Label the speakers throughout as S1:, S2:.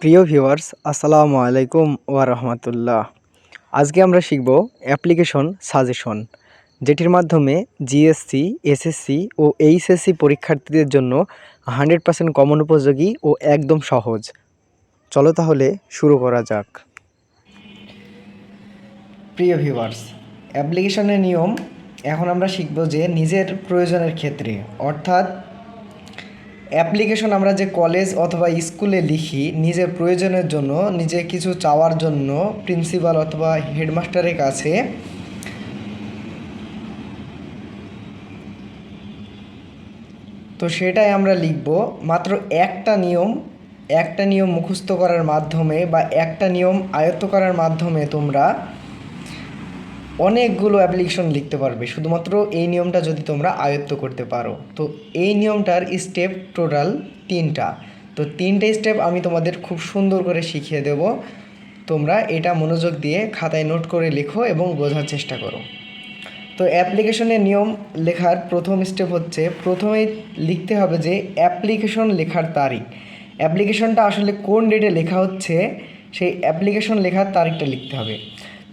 S1: প্রিয় ভিউয়ার্স, আসসালামু আলাইকুম ওয়া রাহমাতুল্লাহ। আজকে আমরা শিখব অ্যাপ্লিকেশন সাজেশন, যেটির মাধ্যমে জিএসসি, এসএসসি ও এইচএসসি পরীক্ষার্থীদের জন্য 100% কমন উপযোগী ও একদম সহজ। চলো তাহলে শুরু করা যাক। প্রিয় ভিউয়ার্স, অ্যাপ্লিকেশনের নিয়ম এখন আমরা শিখব যে নিজের প্রয়োজনের ক্ষেত্রে, অর্থাৎ অ্যাপ্লিকেশন আমরা যে কলেজ অথবা স্কুলে লিখি নিজের প্রয়োজনের জন্য, নিজে কিছু চাওয়ার জন্য প্রিন্সিপাল অথবা হেডমাস্টারের কাছে, তো সেটাই আমরা লিখব। মাত্র একটা নিয়ম মুখস্থ করার মাধ্যমে বা একটা নিয়ম আয়ত্ত করার মাধ্যমে তোমরা অনেকগুলো অ্যাপ্লিকেশন লিখতে পারবে, শুধুমাত্র এই নিয়মটা যদি তোমরা আয়ত্ত করতে পারো। তো এই নিয়মটার স্টেপ টোটাল 3টা। তো 3টে স্টেপ আমি তোমাদের খুব সুন্দর করে শিখিয়ে দেব। তোমরা এটা মনোযোগ দিয়ে খাতায় নোট করে লেখো এবং বোঝার চেষ্টা করো। তো অ্যাপ্লিকেশনের নিয়ম লেখার প্রথম স্টেপ হচ্ছে, প্রথমেই লিখতে হবে যে অ্যাপ্লিকেশন লেখার তারিখ। অ্যাপ্লিকেশনটা আসলে কোন ডেটে লেখা হচ্ছে সেই অ্যাপ্লিকেশন লেখার তারিখটা লিখতে হবে।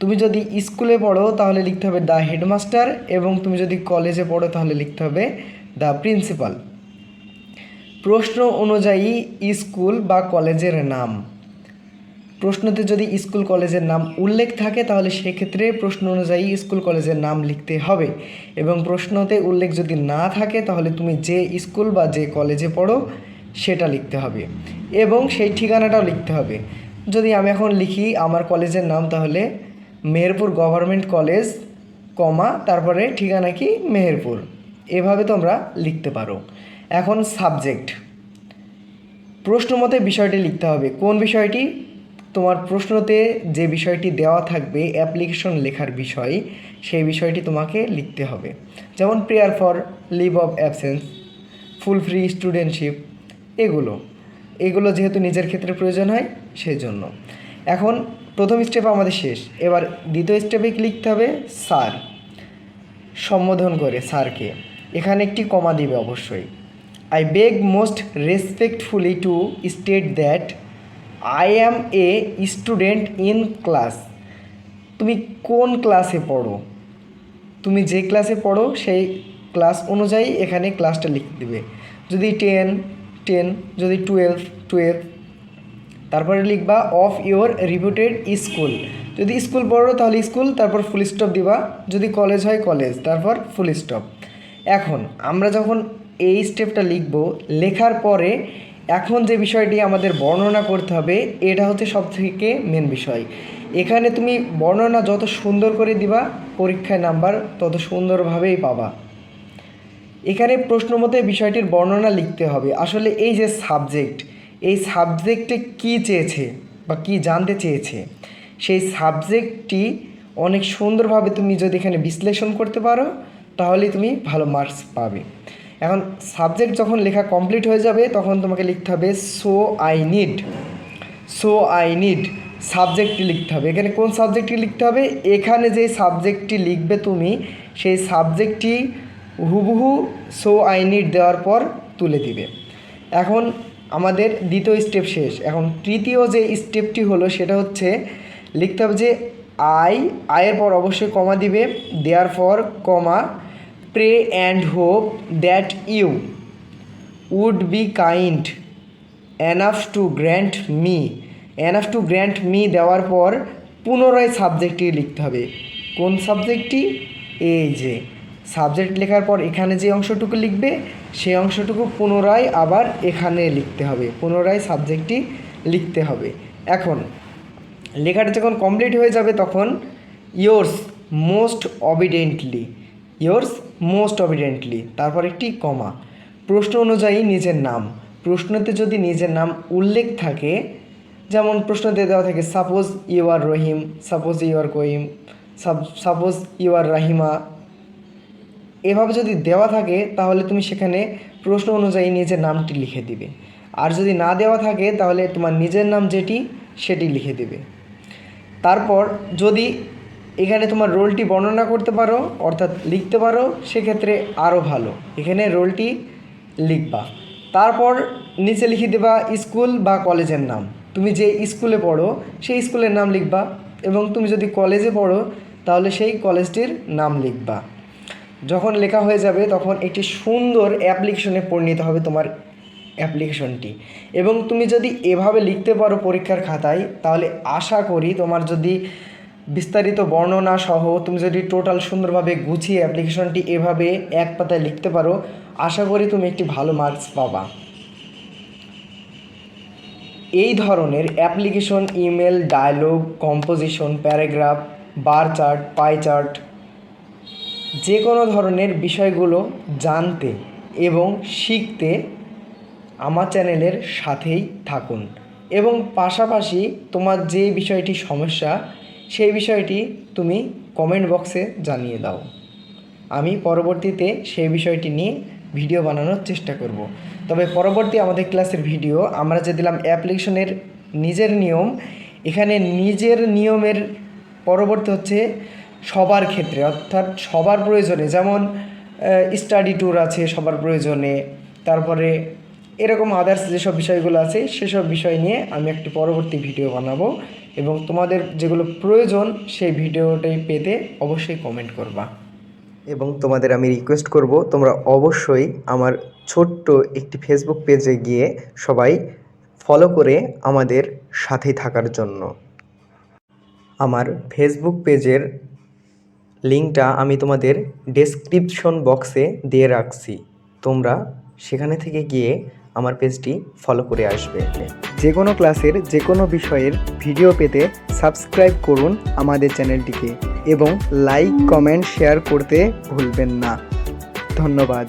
S1: তুমি যদি স্কুলে পড়ো তাহলে লিখতে হবে দ্য হেডমাস্টার, এবং তুমি যদি কলেজে পড়ো তাহলে লিখতে হবে দ্য প্রিন্সিপাল। প্রশ্ন অনুযায়ী স্কুল বা কলেজের নাম, প্রশ্নতে যদি স্কুল কলেজের নাম উল্লেখ থাকে তাহলে সেক্ষেত্রে প্রশ্ন অনুযায়ী স্কুল কলেজের নাম লিখতে হবে, এবং প্রশ্নতে উল্লেখ যদি না থাকে তাহলে তুমি যে স্কুল বা যে কলেজে পড়ো সেটা লিখতে হবে, এবং সেই ঠিকানাটাও লিখতে হবে। যদি আমি এখন লিখি আমার কলেজের নাম, তাহলে মেহেরপুর গভর্নমেন্ট কলেজ, তারপরে ঠিকানা কি মেহেরপুর, এভাবে তোমরা লিখতে পারো। এখন সাবজেক্ট, প্রশ্ন মতে বিষয়টি লিখতে হবে। কোন বিষয়টি? তোমার প্রশ্নতে যে বিষয়টি দেওয়া থাকবে অ্যাপ্লিকেশন লেখার বিষয়, সেই বিষয়টি তোমাকে লিখতে হবে। যেমন prayer for leave of absence, full free studentship, এগুলো যেহেতু নিজের ক্ষেত্রে প্রয়োজন হয় সেই জন্য। এখন প্রথম স্টেপ আমাদের শেষ, এবার দ্বিতীয় স্টেপে লিখতে হবে স্যার, সম্বোধন করে স্যারকে। এখানে একটি কমা দিবে অবশ্যই। I beg most respectfully to state that I am a student in class. তুমি কোন ক্লাসে পড়ো, তুমি যে ক্লাসে পড়ো সেই ক্লাস অনুযায়ী এখানে ক্লাসটা লিখে দেবে। যদি 10, যদি 12, তারপরে লিখবা অফ ইওর রিপুটেড স্কুল। যদি স্কুল পড়ো তাহলে স্কুল, তারপর ফুল স্টপ দিবা। যদি কলেজ হয় কলেজ, তারপর ফুল স্টপ। এখন আমরা যখন এই স্টেপটা লিখব, লেখার পরে এখন যে বিষয়টি আমাদের বর্ণনা করতে হবে, এটা হচ্ছে সবথেকে মেন বিষয়। এখানে তুমি বর্ণনা যত সুন্দর করে দিবা, পরীক্ষায় নাম্বার তত সুন্দরভাবেই পাবা। এখানে প্রশ্ন মতে বিষয়টির বর্ণনা লিখতে হবে। আসলে এই যে সাবজেক্ট, এই সাবজেক্টে কী চেয়েছে বা কী জানতে চেয়েছে, সেই সাবজেক্টটি অনেক সুন্দরভাবে তুমি যদি এখানে বিশ্লেষণ করতে পারো তাহলে তুমি ভালো মার্কস পাবে। এখন সাবজেক্ট যখন লেখা কমপ্লিট হয়ে যাবে তখন তোমাকে লিখতে হবে সো আই নিড সাবজেক্টটি লিখতে হবে। এখানে কোন সাবজেক্টটি লিখতে হবে? এখানে যে সাবজেক্টটি লিখবে তুমি, সেই সাবজেক্টটি হুবহু সো আই নিড দেওয়ার পর তুলে দিবে। এখন আমাদের দ্বিতীয় স্টেপ শেষ। এখন তৃতীয় যে স্টেপটি হলো সেটা হচ্ছে লিখতে হবে যে আয়ের পর অবশ্যই কমা দিবে, therefore pray and hope that you would be kind enough to grant me দেওয়ার পর পুনরায় সাবজেক্টটি লিখতে হবে। কোন সাবজেক্টটি? এই যে সাবজেক্ট লেখার পর এখানে যে অংশটুকু লিখবে সেই অংশটুকু পুনরায় আবার এখানে লিখতে হবে, পুনরায় সাবজেক্টটি লিখতে হবে। এখন লেখাটা যখন কমপ্লিট হয়ে যাবে তখন ইয়োর্স মোস্ট অবিডেন্টলি, তারপর একটি কমা, প্রশ্ন অনুযায়ী নিজের নাম। প্রশ্নতে যদি নিজের নাম উল্লেখ থাকে, যেমন প্রশ্নতে দেওয়া থাকে suppose you are Rahim, suppose you are কহিম, সাপোজ ইউ আর রাহিমা, এভাবে যদি দেওয়া থাকে তাহলে তুমি সেখানে প্রশ্ন অনুযায়ী নিজের নামটি লিখে দিবে। আর যদি না দেওয়া থাকে তাহলে তোমার নিজের নাম যেটি সেটি লিখে দেবে। তারপর যদি এখানে তোমার রোলটি বর্ণনা করতে পারো অর্থাৎ লিখতে পারো সেক্ষেত্রে আরও ভালো, এখানে রোলটি লিখবা। তারপর নিচে লিখে দেবা স্কুল বা কলেজের নাম। তুমি যে স্কুলে পড়ো সেই স্কুলের নাম লিখবা, এবং তুমি যদি কলেজে পড়ো তাহলে সেই কলেজটির নাম লিখবা। যখন লেখা হয়ে যাবে তখন একটি সুন্দর অ্যাপ্লিকেশনে পরিণত হবে তোমার অ্যাপ্লিকেশনটি। এবং তুমি যদি এভাবে লিখতে পারো পরীক্ষার খাতায়, তাহলে আশা করি তোমার যদি বিস্তারিত বর্ণনা সহ তুমি যদি টোটাল সুন্দরভাবে গুছিয়ে অ্যাপ্লিকেশনটি এভাবে এক পাতায় লিখতে পারো, আশা করি তুমি একটি ভালো মার্কস পাবা। এই ধরনের application, email, dialogue, composition, paragraph, bar chart, pie chart, যে কোনো ধরনের বিষয়গুলো জানতে এবং শিখতে আমার চ্যানেলের সাথেই থাকুন। এবং পাশাপাশি তোমার যে বিষয়টি সমস্যা সেই বিষয়টি তুমি কমেন্ট বক্সে জানিয়ে দাও। আমি পরবর্তীতে সেই বিষয়টি নিয়ে ভিডিও বানানোর চেষ্টা করব। তবে পরবর্তী আমাদের ক্লাসের ভিডিও আমরা যে দিলাম অ্যাপ্লিকেশনের নিজের নিয়ম, এখানে নিজের নিয়মের পরবর্তী হচ্ছে সবার ক্ষেত্রে, অর্থাৎ সবার প্রয়োজনে, যেমন স্টাডি ট্যুর আছে সবার প্রয়োজনে, তারপরে এরকম আদার্স যেসব বিষয়গুলো আছে সেসব বিষয় নিয়ে আমি একটি পরবর্তী ভিডিও বানাবো। এবং তোমাদের যেগুলো প্রয়োজন সেই ভিডিওটাই পেতে অবশ্যই কমেন্ট করবা। এবং তোমাদের আমি রিকোয়েস্ট করব তোমরা অবশ্যই আমার ছোট্ট একটি ফেসবুক পেজে গিয়ে সবাই ফলো করে আমাদের সাথে থাকার জন্য। আমার ফেসবুক পেজের লিঙ্কটা আমি তোমাদের ডেসক্রিপশন বক্সে দিয়ে রাখছি, তোমরা সেখানে থেকে গিয়ে আমার পেজটি ফলো করে আসবে। যে কোনো ক্লাসের যে কোনো বিষয়ের ভিডিও পেতে সাবস্ক্রাইব করুন আমাদের চ্যানেলটিকে, এবং লাইক, কমেন্ট, শেয়ার করতে ভুলবেন না। ধন্যবাদ।